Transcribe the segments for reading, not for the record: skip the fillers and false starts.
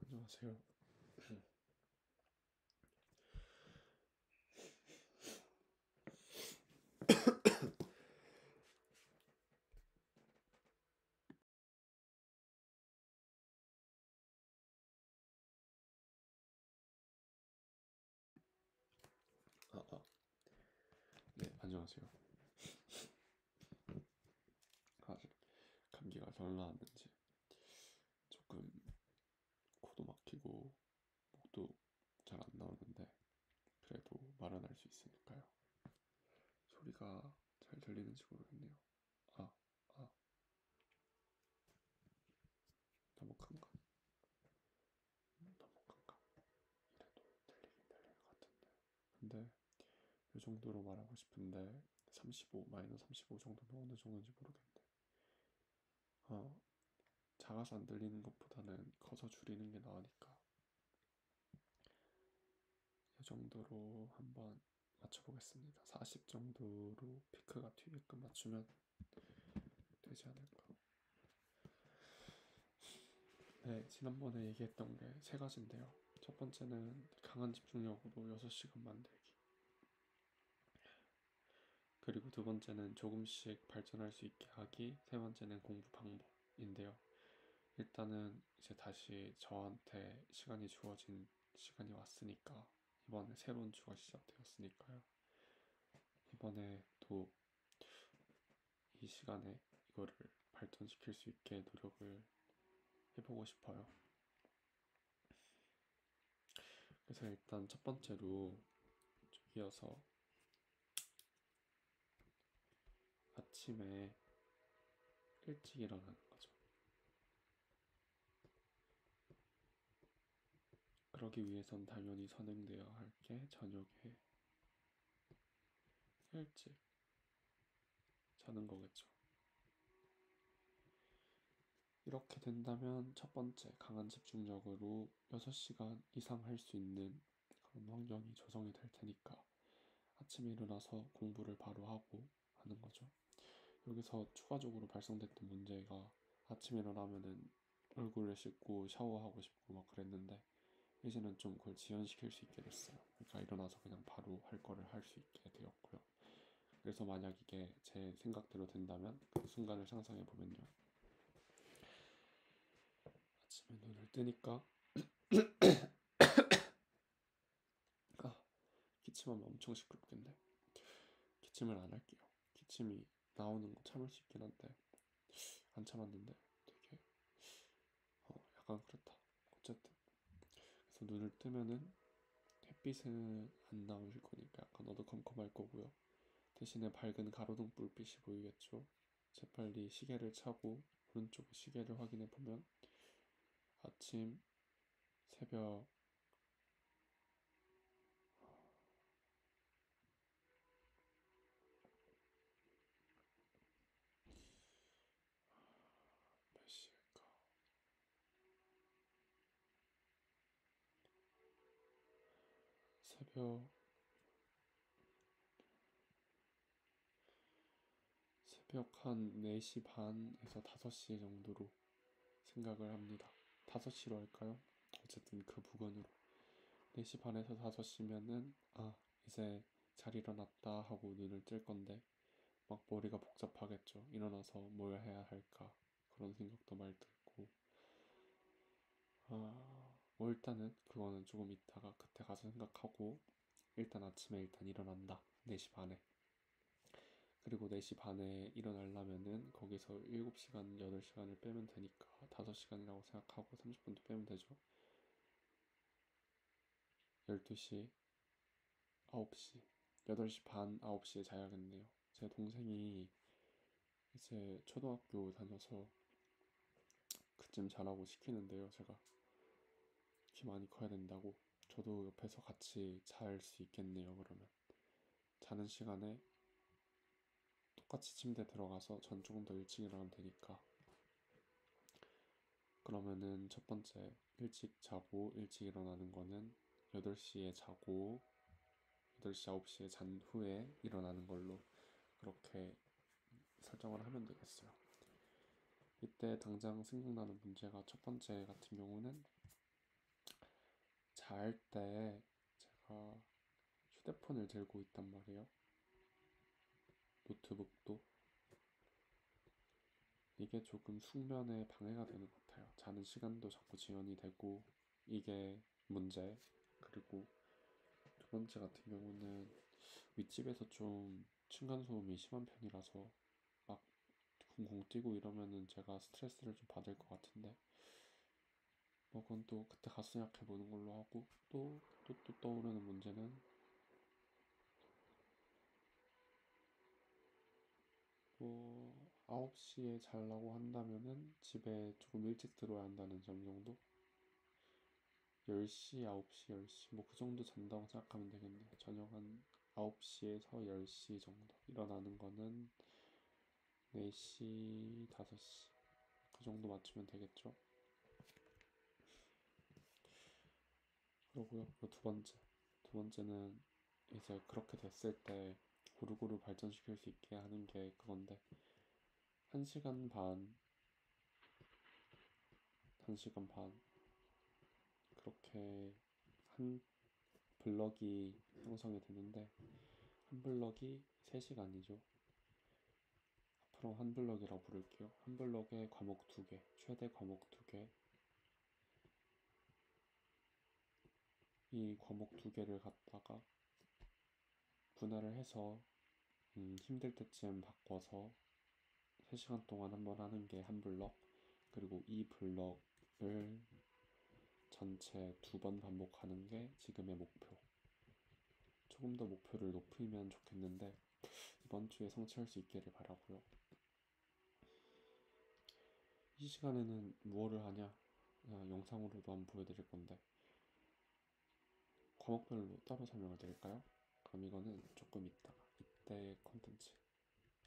안녕하세요. 네, 안녕하세요. 아직 감기가 덜 나았는지 조금 코도 막히고 목도 잘 안 나오는데 그래도 말은 할 수 있으니까요. 소리가 잘 들리는지 모르겠네요. 아, 아, 너무 큰가? 너무 큰가? 이래도 들리긴 들릴 것 같은데. 근데 이 정도로 말하고 싶은데 35, 마이너스 35 정도는 어느 정도인지 모르겠네. 작아서 안 들리는 것보다는 커서 줄이는 게 나으니까 이 정도로 한번 맞춰보겠습니다. 40 정도로 피크가 튀게끔 맞추면 되지 않을까. 네, 지난번에 얘기했던 게 세 가지인데요. 첫 번째는 강한 집중력으로 6시간 만들기. 그리고 두 번째는 조금씩 발전할 수 있게 하기. 세 번째는 공부 방법인데요. 일단은 이제 다시 저한테 시간이 주어진 시간이 왔으니까 이번에 새로운 주가 시작되었으니까요. 이번에 또 이 시간에 이거를 발전시킬 수 있게 노력을 해보고 싶어요. 그래서 일단 첫 번째로 이어서 아침에 일찍 일어나는 거죠. 그러기 위해선 당연히 선행되어야 할 게 저녁에 일찍 자는 거겠죠. 이렇게 된다면 첫 번째 강한 집중력으로 6시간 이상 할 수 있는 그런 환경이 조성이 될 테니까 아침에 일어나서 공부를 바로 하고 하는 거죠. 여기서 추가적으로 발생됐던 문제가 아침에 일어나면은 얼굴을 씻고 샤워하고 싶고 막 그랬는데 이제는 좀 그걸 지연시킬 수 있게 됐어요. 그러니까 일어나서 그냥 바로 할 거를 할 수 있게 되었고요. 그래서 만약 이게 제 생각대로 된다면 그 순간을 상상해 보면요. 아침에 눈을 뜨니까 기침하면 엄청 시끄럽겠네. 기침을 안 할게요. 기침이 나오는 거 참을 수 있긴 한데 안 참았는데 되게 약간 그렇다. 어쨌든 그래서 눈을 뜨면은 햇빛은 안 나오실 거니까 약간 어두컴컴할 거고요. 대신에 밝은 가로등 불빛이 보이겠죠. 재빨리 시계를 차고 오른쪽에 시계를 확인해 보면 아침 새벽 몇 시일까? 새벽 한 4시 반에서 5시 정도로 생각을 합니다. 5시로 할까요? 어쨌든 그 부근으로 4시 반에서 5시면은 이제 잘 일어났다 하고 눈을 뜰 건데 막 머리가 복잡하겠죠. 일어나서 뭘 해야 할까 그런 생각도 많이 들고 뭐 일단은 그거는 조금 있다가 그때 가서 생각하고 일단 아침에 일단 일어난다. 4시 반에. 그리고 4시 반에 일어나려면은 거기서 7시간, 8시간을 빼면 되니까 5시간이라고 생각하고 30분도 빼면 되죠. 12시, 9시, 8시 반, 9시에 자야겠네요. 제 동생이 이제 초등학교 다녀서 그쯤 자라고 시키는데요. 제가 키 많이 커야 된다고. 저도 옆에서 같이 잘 수 있겠네요. 그러면 자는 시간에 똑같이 침대 들어가서 전 조금 더 일찍 일어나면 되니까. 그러면은 첫 번째 일찍 자고 일찍 일어나는 거는 8시에 자고 8시 9시에 잔 후에 일어나는 걸로 그렇게 설정을 하면 되겠어요. 이때 당장 생각나는 문제가 첫 번째 같은 경우는 잘 때 제가 휴대폰을 들고 있단 말이에요. 노트북도. 이게 조금 숙면에 방해가 되는 것 같아요. 자는 시간도 자꾸 지연이 되고 이게 문제. 그리고 두 번째 같은 경우는 윗집에서 좀 층간소음이 심한 편이라서 막 쿵쿵 뛰고 이러면은 제가 스트레스를 좀 받을 것 같은데 뭐 그건 또 그때 가서 생각해 보는 걸로 하고 또 떠오르는 문제는 9시에 자려고 한다면은 집에 조금 일찍 들어야 한다는 점 정도? 10시, 9시, 10시 뭐 그 정도 잔다고 생각하면 되겠네요. 저녁 한 9시에서 10시 정도. 일어나는 거는 4시, 5시 그 정도 맞추면 되겠죠. 그러고요. 그리고 두 번째는 이제 그렇게 됐을 때 고루고루 발전시킬 수 있게 하는 게 그건데 1시간 반, 1시간 반 그렇게 한 블럭이 형성이 되는데 한 블럭이 3시간이죠. 앞으로 한 블럭이라고 부를게요. 한 블럭에 과목 2개, 최대 과목 2개. 이 과목 2개를 갖다가 분할을 해서 힘들 때쯤 바꿔서 3시간 동안 한 번 하는 게 한 블럭. 그리고 이 블럭을 전체 2번 반복하는 게 지금의 목표. 조금 더 목표를 높이면 좋겠는데 이번 주에 성취할 수 있기를 바라고요. 이 시간에는 무엇을 하냐? 영상으로도 한번 보여드릴 건데 과목별로 따로 설명을 드릴까요? 그럼 이거는 조금 이따가 이때 컨텐츠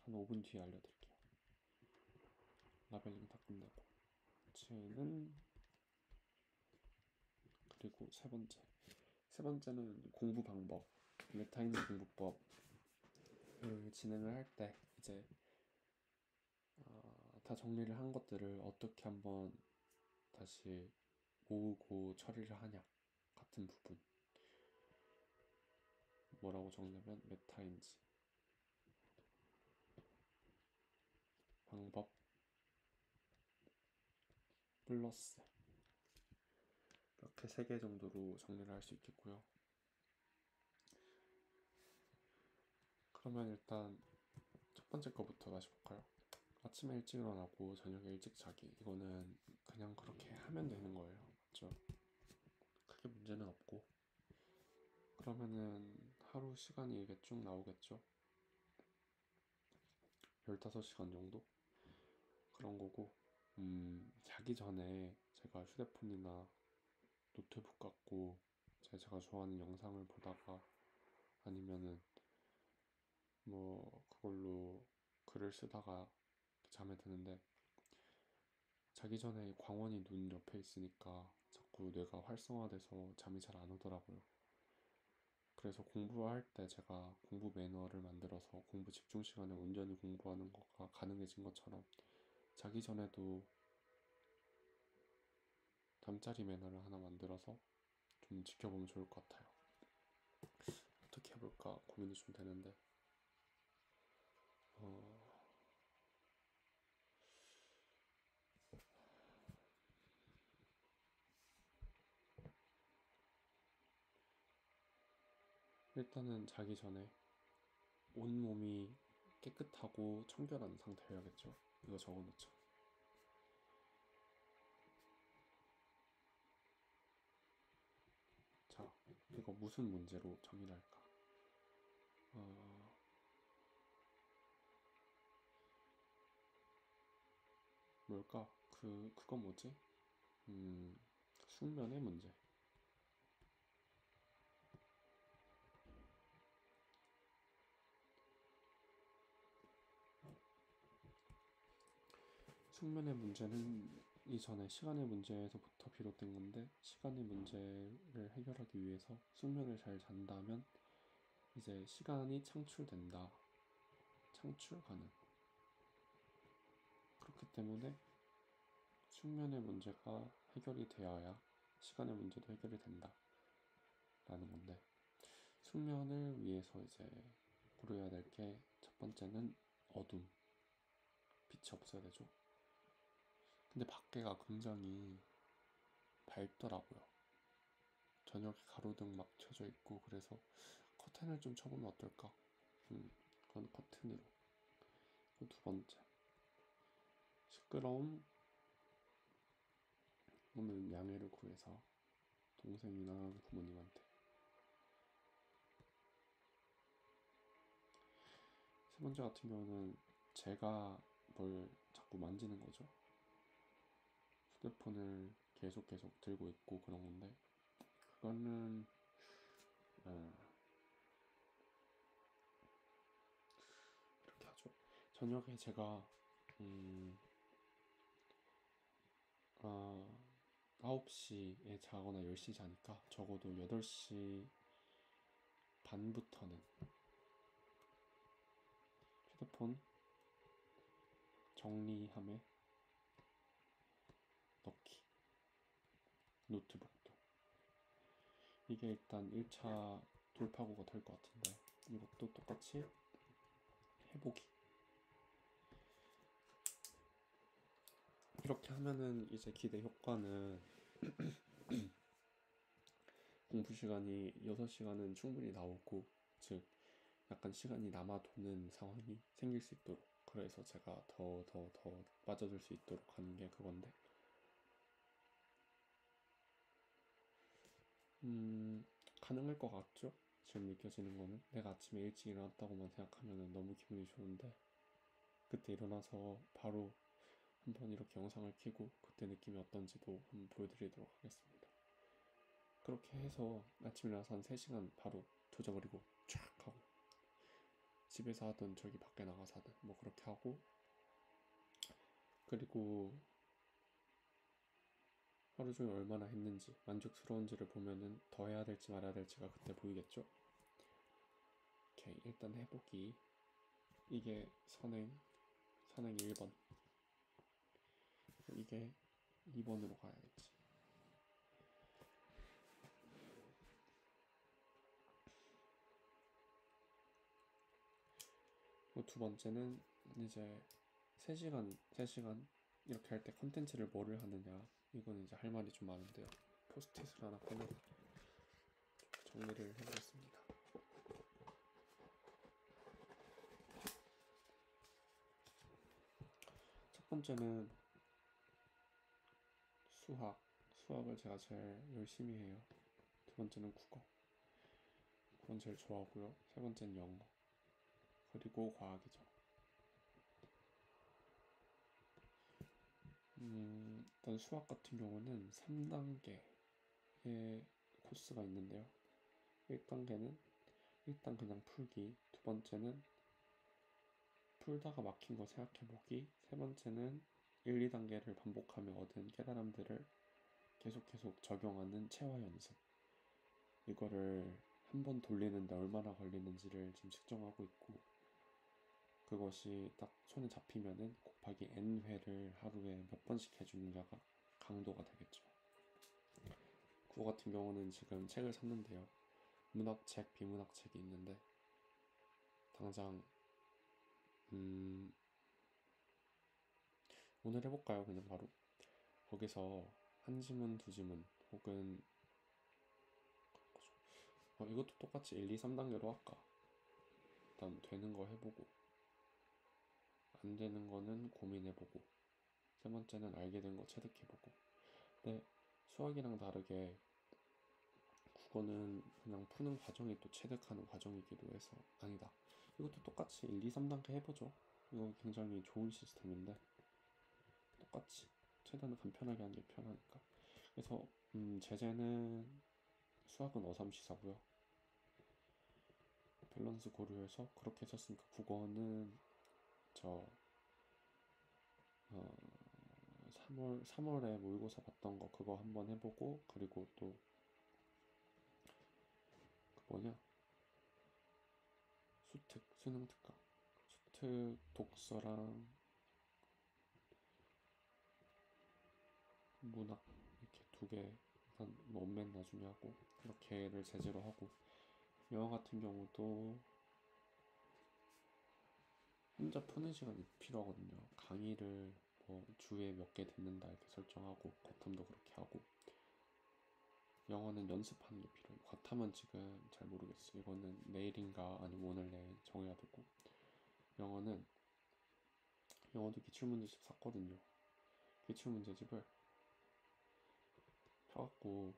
한 5분 뒤에 알려드릴게요. 라벨링 다 끝내고 는 그리고 세 번째는 공부 방법, 메타인지 공부법을 진행을 할 때 이제 다 정리를 한 것들을 어떻게 한번 다시 모으고 처리를 하냐 같은 부분. 뭐라고 적냐면 메타인지 방법 플러스 이렇게 3개 정도로 정리를 할 수 있겠고요. 그러면 일단 첫 번째 거부터 다시 볼까요? 아침에 일찍 일어나고 저녁에 일찍 자기, 이거는 그냥 그렇게 하면 되는 거예요. 맞죠? 크게 문제는 없고. 그러면은 하루 시간이 이게 쭉 나오겠죠? 15시간 정도? 그런 거고, 자기 전에 제가 휴대폰이나 노트북 갖고 제가 좋아하는 영상을 보다가 아니면은 뭐 그걸로 글을 쓰다가 잠에 드는데, 자기 전에 광원이 눈 옆에 있으니까 자꾸 뇌가 활성화돼서 잠이 잘 안 오더라고요. 그래서 공부할 때 제가 공부 매너를 만들어서 공부 집중 시간에 온전히 공부하는 거가 가능해진 것처럼 자기 전에도 잠자리 매너를 하나 만들어서 좀 지켜보면 좋을 것 같아요. 어떻게 해볼까 고민이 좀 되는데, 어, 일단은 자기 전에 온몸이 깨끗하고 청결한 상태여야겠죠. 이거 적어놓죠. 자, 이거 무슨 문제로 정의를 할까? 어, 뭘까? 그건 뭐지? 숙면의 문제. 숙면의 문제는 이전에 시간의 문제에서부터 비롯된 건데, 시간의 문제를 해결하기 위해서 숙면을 잘 잔다면 이제 시간이 창출된다. 창출 가능. 그렇기 때문에 숙면의 문제가 해결이 되어야 시간의 문제도 해결이 된다. 라는 건데, 숙면을 위해서 이제 고려해야 될 게 첫 번째는 어둠. 빛이 없어야 되죠. 근데 밖에가 굉장히 밝더라고요. 저녁에 가로등 막 켜져 있고, 그래서 커튼을 좀 쳐보면 어떨까? 그건 커튼으로. 두 번째, 시끄러움. 오늘 양해를 구해서 동생이나 부모님한테. 세 번째 같은 경우는 제가 뭘 자꾸 만지는 거죠. 휴대폰을 계속 들고 있고 그런 건데, 그거는 이렇게 하죠. 저녁에 제가 9시에 자거나 10시 자니까 적어도 8시 반부터는 휴대폰 정리함에 넣기, 노트북도. 이게 일단 1차 돌파구가 될 것 같은데, 이것도 똑같이 해보기. 이렇게 하면은 이제 기대 효과는 공부 시간이 6시간은 충분히 나오고, 즉 약간 시간이 남아도는 상황이 생길 수 있도록, 그래서 제가 더 빠져들 수 있도록 하는 게 그건데, 가능할 것 같죠? 지금 느껴지는 거는 내가 아침에 일찍 일어났다고만 생각하면 너무 기분이 좋은데, 그때 일어나서 바로 한번 이렇게 영상을 켜고 그때 느낌이 어떤지도 한번 보여드리도록 하겠습니다. 그렇게 해서 아침에 일어나서 한 3시간 바로 조져버리고 촥 하고, 집에서 하든 저기 밖에 나가서 하든 뭐 그렇게 하고, 그리고 하루 종일 얼마나 했는지 만족스러운지를 보면은 더 해야 될지 말아야 될지가 그때 보이겠죠. 오케이, 일단 해보기. 이게 선행 1번, 이게 2번으로 가야겠지. 두 번째는 이제 3시간 이렇게 할 때 컨텐츠를 뭐를 하느냐, 이건 이제 할 말이 좀 많은데요. 포스트잇을 하나 꺼내서 정리를 해보겠습니다. 번째는 수학을 제가 제일 열심히 해요. 두 번째는 국어, 그건 제일 좋아하고요. 세 번째는 영어, 그리고 과학이죠. 일단 수학 같은 경우는 3단계의 코스가 있는데요. 1단계는 일단 그냥 풀기, 두 번째는 풀다가 막힌 거 생각해보기, 세 번째는 1, 2단계를 반복하며 얻은 깨달음들을 계속 적용하는 체화 연습. 이거를 한 번 돌리는데 얼마나 걸리는지를 지금 측정하고 있고, 그것이 딱 손에 잡히면은 곱하기 n 회를 하루에 몇 번씩 해주느냐가 강도가 되겠죠. 국어 같은 경우는 지금 책을 샀는데요. 문학책, 비문학책이 있는데 당장 오늘 해볼까요? 그냥 바로 거기서 한 지문, 두 지문 혹은 이것도 똑같이 1, 2, 3단계로 할까? 일단 되는 거 해보고 안 되는 거는 고민해보고 세 번째는 알게 된 거 체득해보고. 근데 수학이랑 다르게 국어는 그냥 푸는 과정이 또 체득하는 과정이기도 해서 아니다. 이것도 똑같이 1, 2, 3단계 해보죠. 이거 굉장히 좋은 시스템인데 똑같이 최대한 간편하게 하는 게 편하니까. 그래서 제재는 수학은 어삼시사고요. 밸런스 고려해서 그렇게 했었으니까 국어는 저 3월에 모의고사 봤던 거 그거 한번 해보고, 그리고 또 그 뭐냐 수능 특강 수특 독서랑 문학 이렇게 두 개 일단 원맨 나중에 하고 이렇게를 제재로 하고, 영어 같은 경우도 혼자 푸는 시간이 필요하거든요. 강의를 뭐 주에 몇 개 듣는다 이렇게 설정하고 과탐도 그렇게 하고, 영어는 연습하는 게 필요해요. 과탐은 지금 잘 모르겠어요. 이거는 내일인가 아니면 오늘 내일 정해야 되고, 영어도 기출문제집 샀거든요. 기출문제집을 사갖고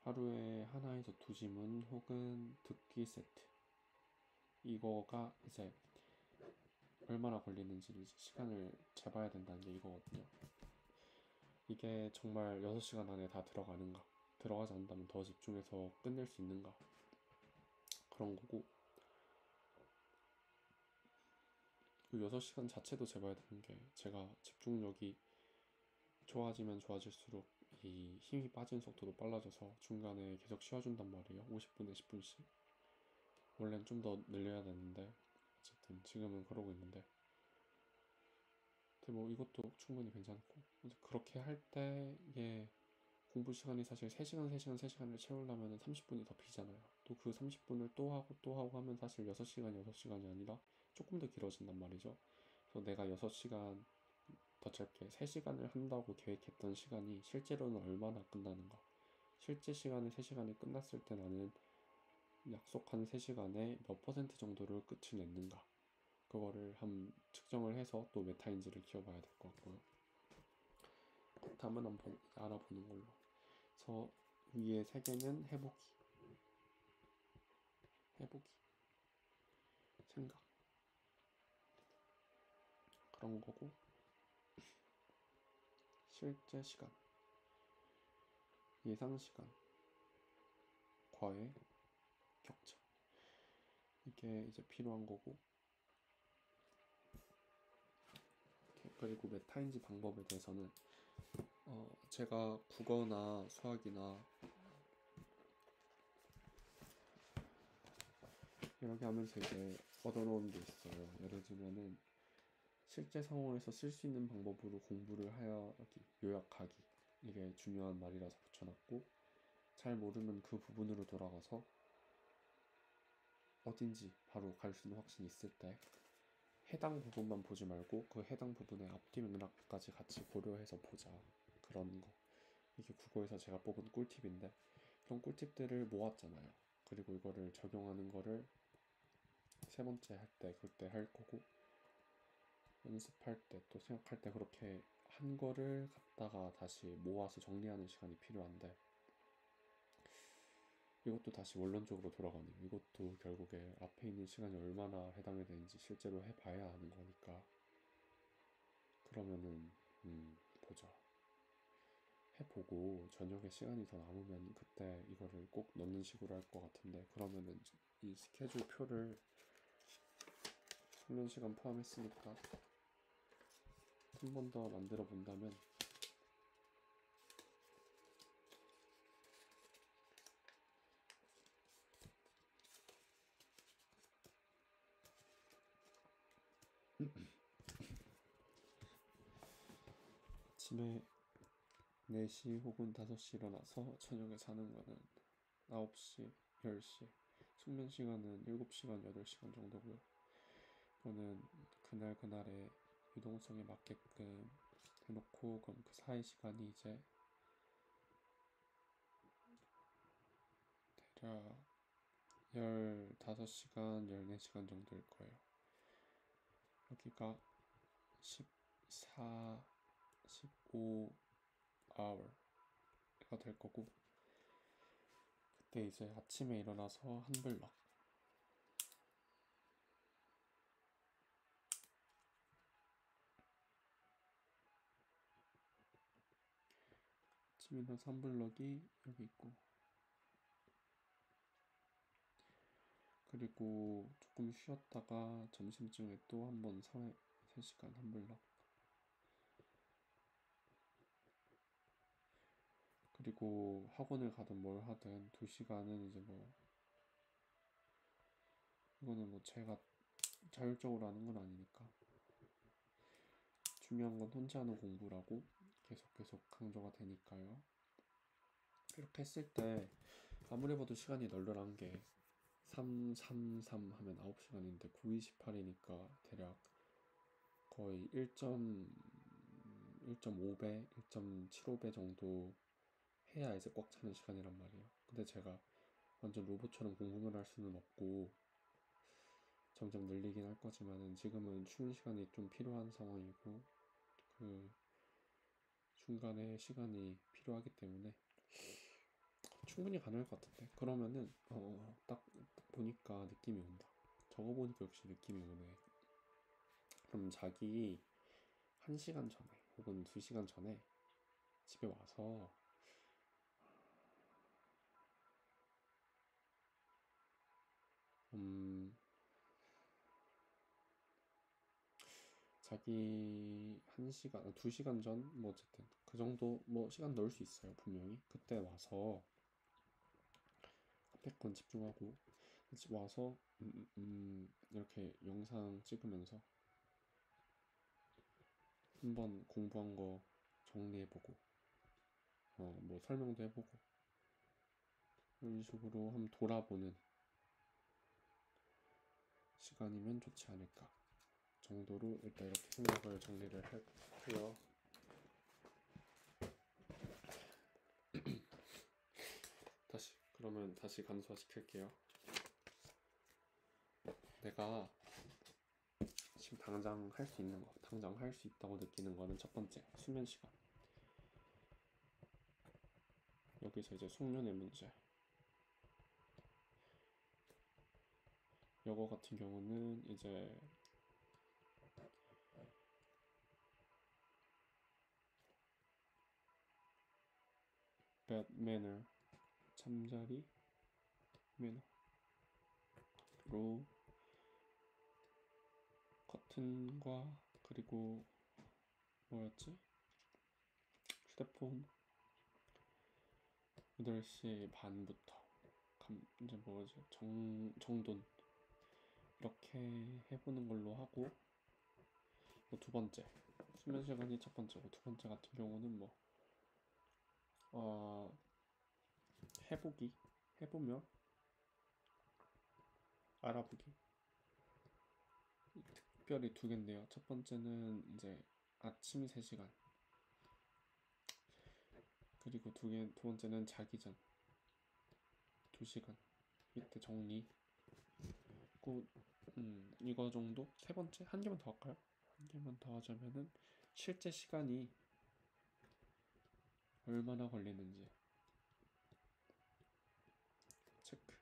하루에 하나에서 두 지문 혹은 듣기 세트, 이거가 이제 얼마나 걸리는지를 이제 시간을 재봐야 된다는 게 이거거든요. 이게 정말 6시간 안에 다 들어가는가, 들어가지 않는다면 더 집중해서 끝낼 수 있는가, 그런 거고, 그 6시간 자체도 재봐야 되는 게 제가 집중력이 좋아지면 좋아질수록 이 힘이 빠진 속도도 빨라져서 중간에 계속 쉬어준단 말이에요. 50분에 10분씩. 원래는 좀 더 늘려야 되는데 어쨌든 지금은 그러고 있는데, 근데 뭐 이것도 충분히 괜찮고, 이제 그렇게 할 때에 공부 시간이 사실 3시간, 3시간, 3시간을 채우려면 30분이 더 비잖아요. 또 그 30분을 또 하고 하면 사실 6시간, 6시간이 아니라 조금 더 길어진단 말이죠. 그래서 내가 6시간 더 짧게 3시간을 한다고 계획했던 시간이 실제로는 얼마나 끝나는가, 실제 시간에 3시간이 끝났을 때 나는 약속한 3시간에 몇 퍼센트 정도를 끝을 냈는가, 그거를 한 측정을 해서 또 메타인지를 키워봐야 될 것 같고요. 다음은 한번 알아보는 걸로. 그래서 위에 3개는 해보기, 생각, 그런 거고, 실제 시간, 예상 시간, 과외, 격차, 이게 이제 필요한 거고, 그리고 메타인지 방법에 대해서는 제가 국어나 수학이나 이렇게 하면서 이제 얻어놓은 게 있어요. 예를 들면은 실제 상황에서 쓸 수 있는 방법으로 공부를 하기, 요약하기, 이게 중요한 말이라서 붙여놨고, 잘 모르면 그 부분으로 돌아가서 어딘지 바로 갈 수 있는 확신이 있을 때 해당 부분만 보지 말고 그 해당 부분의 앞뒤 맥락까지 같이 고려해서 보자, 그런 거. 이게 국어에서 제가 뽑은 꿀팁인데, 그런 꿀팁들을 모았잖아요. 그리고 이거를 적용하는 거를 세 번째 할 때 그때 할 거고, 연습할 때 또 생각할 때 그렇게 한 거를 갖다가 다시 모아서 정리하는 시간이 필요한데, 이것도 다시 원론적으로 돌아가네요. 이것도 결국에 앞에 있는 시간이 얼마나 해당이 되는지 실제로 해봐야 아는 거니까. 그러면은 보자. 해보고 저녁에 시간이 더 남으면 그때 이거를 꼭 넣는 식으로 할 것 같은데, 그러면은 이 스케줄 표를 수면 시간 포함했으니까 한 번 더 만들어 본다면, 아침에 4시 혹은 5시 일어나서 저녁에 자는 거는 9시, 10시, 숙면 시간은 7시간, 8시간 정도고요. 이거는 그날 그날의 유동성에 맞게끔 해놓고, 그럼 그 사이 시간이 이제 대략 15시간, 14시간 정도일 거예요. 여기가 14, 15 hour가 될 거고, 그때 이제 아침에 일어나서 한 블럭, 아침에 일어나서 한 블럭이 여기 있고, 그리고 조금 쉬었다가 점심쯤에 또 한 번 3시간 한 블럭, 그리고 학원을 가든 뭘 하든 2시간은 이제 뭐, 이거는 뭐 제가 자율적으로 하는 건 아니니까, 중요한 건 혼자 하는 공부라고 계속 강조가 되니까요. 이렇게 했을 때 아무리 봐도 시간이 널널한 게 3, 3, 3 하면 9시간인데 9, 28이니까 대략 거의 1.5배, 1.75배 정도 해야 이제 꽉 차는 시간이란 말이에요. 근데 제가 완전 로봇처럼 공부만 할 수는 없고 점점 늘리긴 할 거지만은 지금은 쉬는 시간이 좀 필요한 상황이고, 그 중간에 시간이 필요하기 때문에 충분히 가능할 것 같은데, 그러면은 딱 보니까 느낌이 온다. 적어보니까 역시 느낌이 오네. 그럼 자기 1시간 전에 혹은 2시간 전에 집에 와서 자기 1시간, 2시간 전, 뭐 어쨌든 그 정도 뭐 시간 넣을 수 있어요. 분명히 그때 와서 앞에 건 집중하고, 집 와서 이렇게 영상 찍으면서 한번 공부한 거 정리해보고, 뭐 설명도 해보고, 이런 식으로 한번 돌아보는 시간이면 좋지 않을까 정도로 일단 이렇게 생각을 정리를 하고요. 그러면 다시 간소화시킬게요. 내가 지금 당장 할 수 있는 거, 당장 할 수 있다고 느끼는 거는 첫 번째, 수면 시간. 여기서 이제 숙면의 문제. 이거 같은 경우는 이제 bed manner, 잠자리 매너로 커튼과, 그리고 뭐였지? 휴대폰 8시 반부터 이제 뭐지? 정돈 이렇게 해보는 걸로 하고, 뭐 두 번째 수면 시간이 첫 번째고, 두 번째 같은 경우는 뭐 해보며 알아보기. 특별히 두 개인데요. 첫 번째는 이제 아침 3시간, 그리고 두 번째는 자기 전 2시간. 이때 정리. 그 이거 정도. 세 번째 한 개만 더 할까요? 한 개만 더 하자면은 실제 시간이 얼마나 걸리는지 체크.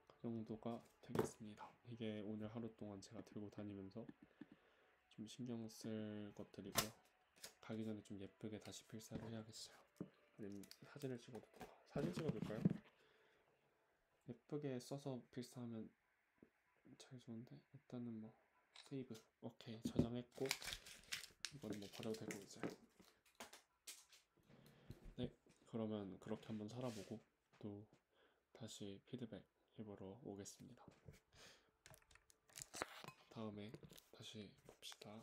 그 정도가 되겠습니다. 이게 오늘 하루 동안 제가 들고 다니면서 좀 신경 쓸 것들이고요. 가기 전에 좀 예쁘게 다시 필사를 해야겠어요. 아니면 사진을 찍어둘까? 사진 찍어둘까요? 예쁘게 써서 필사하면 제일 좋은데 일단은 뭐 세이브. 오케이, 저장했고 이건 뭐 버려도 되고 이제. 네, 그러면 그렇게 한번 살아보고 또 다시 피드백 해보러 오겠습니다. 다음에 다시 봅시다.